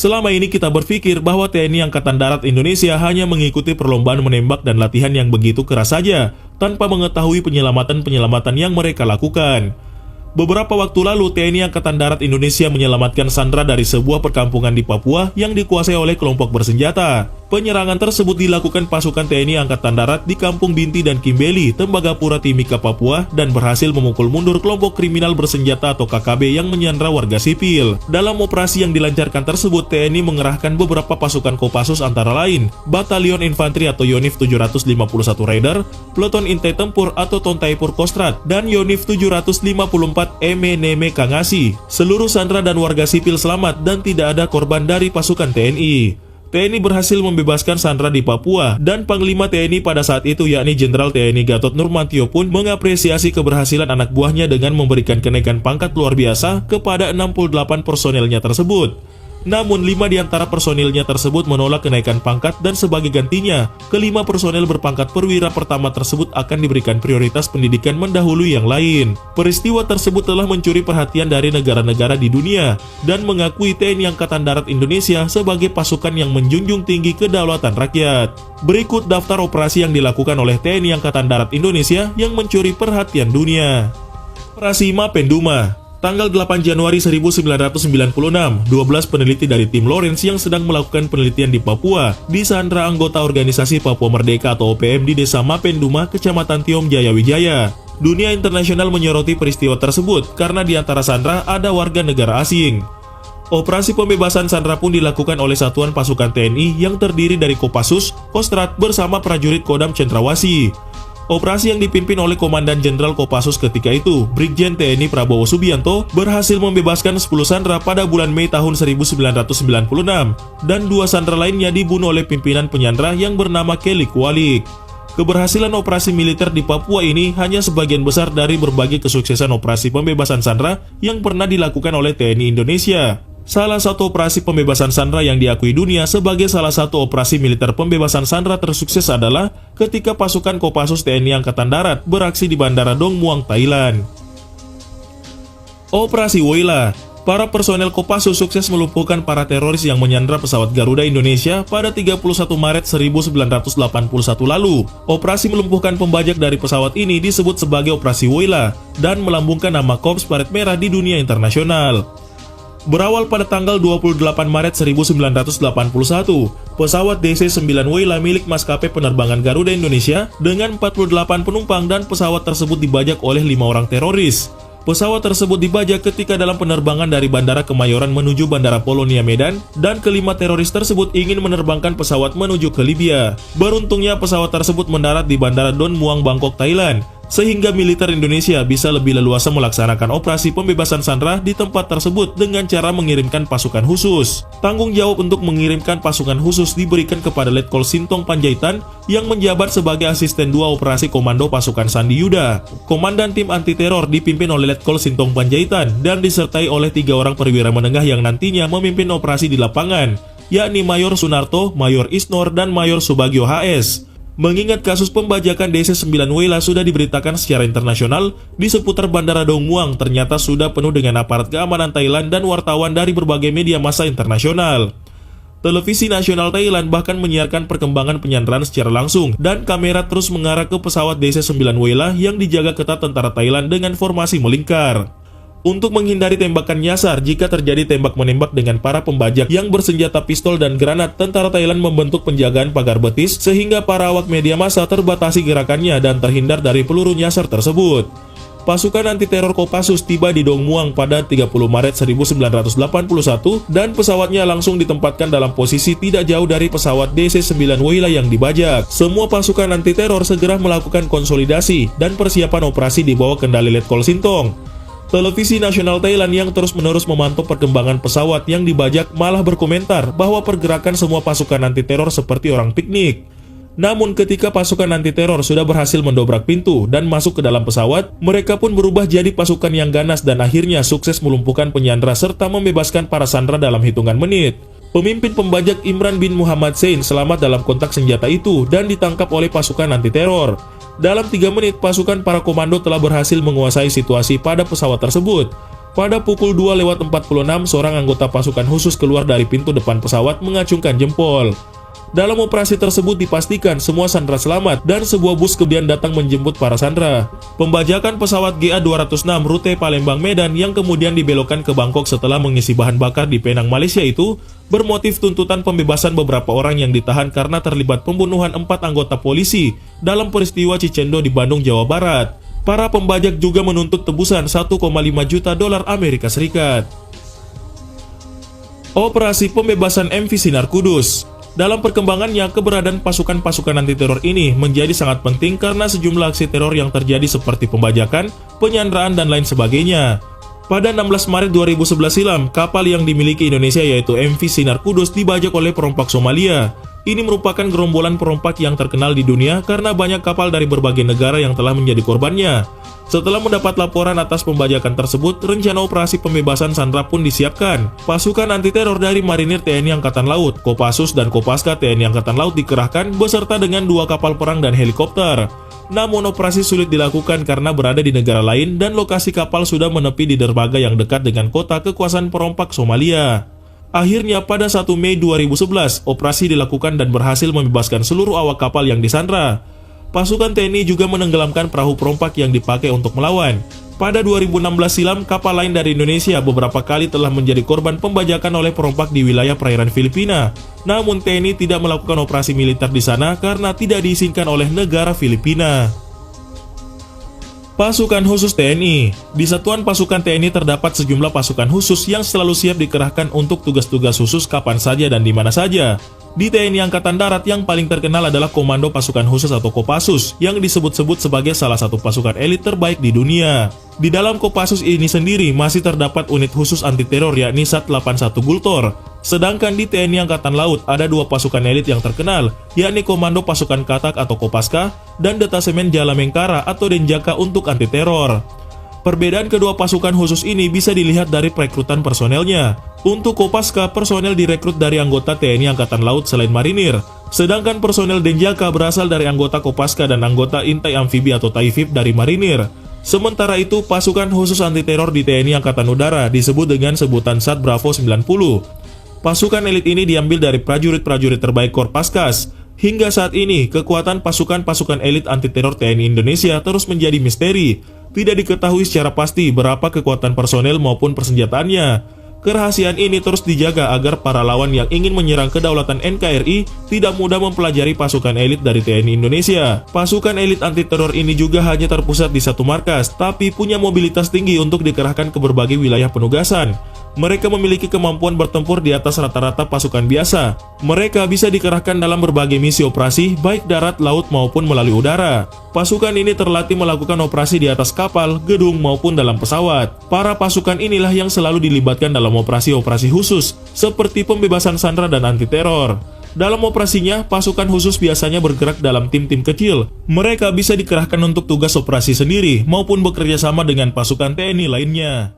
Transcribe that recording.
Selama ini kita berpikir bahwa TNI Angkatan Darat Indonesia hanya mengikuti perlombaan menembak dan latihan yang begitu keras saja, tanpa mengetahui penyelamatan-penyelamatan yang mereka lakukan. Beberapa waktu lalu, TNI Angkatan Darat Indonesia menyelamatkan sandera dari sebuah perkampungan di Papua yang dikuasai oleh kelompok bersenjata. Penyerangan tersebut dilakukan pasukan TNI Angkatan Darat di Kampung Binti dan Kimbeli, Tembagapura Timika, Papua, dan berhasil memukul mundur kelompok kriminal bersenjata atau KKB yang menyandra warga sipil. Dalam operasi yang dilancarkan tersebut, TNI mengerahkan beberapa pasukan Kopassus antara lain Batalion Infanteri atau Yonif 751 Raider, Peleton Intai Tempur atau Tontaipur Kostrat, dan Yonif 754 Neme Kangasi. Seluruh sandera dan warga sipil selamat dan tidak ada korban dari pasukan TNI. TNI berhasil membebaskan sandera di Papua, dan Panglima TNI pada saat itu yakni Jenderal TNI Gatot Nurmantio pun mengapresiasi keberhasilan anak buahnya dengan memberikan kenaikan pangkat luar biasa kepada 68 personelnya tersebut. Namun 5 di antara personilnya tersebut menolak kenaikan pangkat dan sebagai gantinya, kelima personel berpangkat perwira pertama tersebut akan diberikan prioritas pendidikan mendahului yang lain. Peristiwa tersebut telah mencuri perhatian dari negara-negara di dunia dan mengakui TNI Angkatan Darat Indonesia sebagai pasukan yang menjunjung tinggi kedaulatan rakyat. Berikut daftar operasi yang dilakukan oleh TNI Angkatan Darat Indonesia yang mencuri perhatian dunia. Operasi Mapenduma. Tanggal 8 Januari 1996, 12 peneliti dari tim Lawrence yang sedang melakukan penelitian di Papua disandra anggota organisasi Papua Merdeka atau OPM di desa Mapenduma, Kecamatan Tiom Jaya Wijaya. Dunia internasional menyoroti peristiwa tersebut karena di antara sandra ada warga negara asing. Operasi pembebasan sandera pun dilakukan oleh satuan pasukan TNI yang terdiri dari Kopassus, Kostrat bersama prajurit Kodam Cendrawasih. Operasi yang dipimpin oleh Komandan Jenderal Kopassus ketika itu, Brigjen TNI Prabowo Subianto, berhasil membebaskan 10 sandera pada bulan Mei tahun 1996, dan 2 sandera lainnya dibunuh oleh pimpinan penyandera yang bernama Kelly Kualik. Keberhasilan operasi militer di Papua ini hanya sebagian besar dari berbagai kesuksesan operasi pembebasan sandera yang pernah dilakukan oleh TNI Indonesia. Salah satu operasi pembebasan sandera yang diakui dunia sebagai salah satu operasi militer pembebasan sandera tersukses adalah ketika pasukan Kopassus TNI Angkatan Darat beraksi di Bandara Dong Muang, Thailand. Operasi Woyla. Para personel Kopassus sukses melumpuhkan para teroris yang menyandra pesawat Garuda Indonesia pada 31 Maret 1981 lalu. Operasi melumpuhkan pembajak dari pesawat ini disebut sebagai Operasi Woyla dan melambungkan nama Korps Baret Merah di dunia internasional. Berawal pada tanggal 28 Maret 1981, pesawat DC-9 Woyla milik maskapai penerbangan Garuda Indonesia dengan 48 penumpang dan pesawat tersebut dibajak oleh 5 orang teroris. Pesawat tersebut dibajak ketika dalam penerbangan dari Bandara Kemayoran menuju Bandara Polonia Medan, dan kelima teroris tersebut ingin menerbangkan pesawat menuju ke Libya. Beruntungnya pesawat tersebut mendarat di Bandara Don Muang, Bangkok, Thailand, sehingga militer Indonesia bisa lebih leluasa melaksanakan operasi pembebasan sandera di tempat tersebut dengan cara mengirimkan pasukan khusus. Tanggung jawab untuk mengirimkan pasukan khusus diberikan kepada Letkol Sintong Panjaitan yang menjabat sebagai asisten 2 operasi komando pasukan Sandi Yuda. Komandan tim anti-teror dipimpin oleh Letkol Sintong Panjaitan dan disertai oleh 3 orang perwira menengah yang nantinya memimpin operasi di lapangan, yakni Mayor Sunarto, Mayor Isnor, dan Mayor Subagio HS. Mengingat kasus pembajakan DC-9 Woyla sudah diberitakan secara internasional, di seputar Bandara Dong Muang ternyata sudah penuh dengan aparat keamanan Thailand dan wartawan dari berbagai media massa internasional. Televisi nasional Thailand bahkan menyiarkan perkembangan penyanderaan secara langsung, dan kamera terus mengarah ke pesawat DC-9 Woyla yang dijaga ketat tentara Thailand dengan formasi melingkar. Untuk menghindari tembakan nyasar jika terjadi tembak-menembak dengan para pembajak yang bersenjata pistol dan granat, tentara Thailand membentuk penjagaan pagar betis sehingga para awak media massa terbatasi gerakannya dan terhindar dari peluru nyasar tersebut. Pasukan anti-teror Kopassus tiba di Dong Muang pada 30 Maret 1981 dan pesawatnya langsung ditempatkan dalam posisi tidak jauh dari pesawat DC-9 Woyla yang dibajak. Semua pasukan anti-teror segera melakukan konsolidasi dan persiapan operasi di bawah kendali Letkol Sintong. Televisi nasional Thailand yang terus-menerus memantau perkembangan pesawat yang dibajak malah berkomentar bahwa pergerakan semua pasukan anti-teror seperti orang piknik. Namun ketika pasukan anti-teror sudah berhasil mendobrak pintu dan masuk ke dalam pesawat, mereka pun berubah jadi pasukan yang ganas dan akhirnya sukses melumpuhkan penyandera serta membebaskan para sandera dalam hitungan menit. Pemimpin pembajak Imran bin Muhammad Zain selamat dalam kontak senjata itu dan ditangkap oleh pasukan anti-teror. Dalam 3 menit, pasukan para komando telah berhasil menguasai situasi pada pesawat tersebut. Pada pukul 2:46, seorang anggota pasukan khusus keluar dari pintu depan pesawat mengacungkan jempol. Dalam operasi tersebut dipastikan semua sandera selamat dan sebuah bus kemudian datang menjemput para sandera. Pembajakan pesawat GA-206 rute Palembang-Medan yang kemudian dibelokkan ke Bangkok setelah mengisi bahan bakar di Penang, Malaysia itu bermotif tuntutan pembebasan beberapa orang yang ditahan karena terlibat pembunuhan 4 anggota polisi dalam peristiwa Cicendo di Bandung, Jawa Barat. Para pembajak juga menuntut tebusan 1,5 juta dolar Amerika Serikat. Operasi pembebasan MV Sinar Kudus. Dalam perkembangannya, keberadaan pasukan-pasukan anti-teror ini menjadi sangat penting karena sejumlah aksi teror yang terjadi seperti pembajakan, penyanderaan, dan lain sebagainya. Pada 16 Maret 2011 silam, kapal yang dimiliki Indonesia yaitu MV Sinar Kudus dibajak oleh perompak Somalia. Ini merupakan gerombolan perompak yang terkenal di dunia karena banyak kapal dari berbagai negara yang telah menjadi korbannya. Setelah mendapat laporan atas pembajakan tersebut, rencana operasi pembebasan sandera pun disiapkan. Pasukan anti-teror dari Marinir TNI Angkatan Laut, Kopassus, dan Kopaska TNI Angkatan Laut dikerahkan beserta dengan 2 kapal perang dan helikopter. Namun operasi sulit dilakukan karena berada di negara lain dan lokasi kapal sudah menepi di dermaga yang dekat dengan kota kekuasaan perompak Somalia. Akhirnya pada 1 Mei 2011, operasi dilakukan dan berhasil membebaskan seluruh awak kapal yang disandra. Pasukan TNI juga menenggelamkan perahu perompak yang dipakai untuk melawan. Pada 2016 silam, kapal lain dari Indonesia beberapa kali telah menjadi korban pembajakan oleh perompak di wilayah perairan Filipina. Namun TNI tidak melakukan operasi militer di sana karena tidak diizinkan oleh negara Filipina. Pasukan khusus TNI. Di Satuan Pasukan TNI terdapat sejumlah pasukan khusus yang selalu siap dikerahkan untuk tugas-tugas khusus kapan saja dan di mana saja. Di TNI Angkatan Darat yang paling terkenal adalah Komando Pasukan Khusus atau Kopassus yang disebut-sebut sebagai salah satu pasukan elit terbaik di dunia. Di dalam Kopassus ini sendiri masih terdapat unit khusus anti-teror yakni Sat 81 Gultor. Sedangkan di TNI Angkatan Laut ada 2 pasukan elit yang terkenal yakni Komando Pasukan Katak atau Kopaska dan Detasemen Jalamengkara atau Denjaka untuk anti-teror. Perbedaan kedua pasukan khusus ini bisa dilihat dari perekrutan personelnya. Untuk Kopaska, personel direkrut dari anggota TNI Angkatan Laut selain marinir. Sedangkan personel Denjaka berasal dari anggota Kopaska dan anggota Intai Amfibi atau Taifib dari marinir. Sementara itu, pasukan khusus anti-teror di TNI Angkatan Udara disebut dengan sebutan Sat Bravo 90. Pasukan elit ini diambil dari prajurit-prajurit terbaik Korpaskas. Hingga saat ini, kekuatan pasukan-pasukan elit anti-teror TNI Indonesia terus menjadi misteri. Tidak diketahui secara pasti berapa kekuatan personel maupun persenjataannya. Kerahasiaan ini terus dijaga agar para lawan yang ingin menyerang kedaulatan NKRI tidak mudah mempelajari pasukan elit dari TNI Indonesia. Pasukan elit anti-teror ini juga hanya terpusat di satu markas, tapi punya mobilitas tinggi untuk dikerahkan ke berbagai wilayah penugasan. Mereka memiliki kemampuan bertempur di atas rata-rata pasukan biasa. Mereka bisa dikerahkan dalam berbagai misi operasi, baik darat, laut, maupun melalui udara. Pasukan ini terlatih melakukan operasi di atas kapal, gedung, maupun dalam pesawat. Para pasukan inilah yang selalu dilibatkan dalam operasi-operasi khusus, seperti pembebasan sandera dan anti-teror. Dalam operasinya, pasukan khusus biasanya bergerak dalam tim-tim kecil. Mereka bisa dikerahkan untuk tugas operasi sendiri, maupun bekerja sama dengan pasukan TNI lainnya.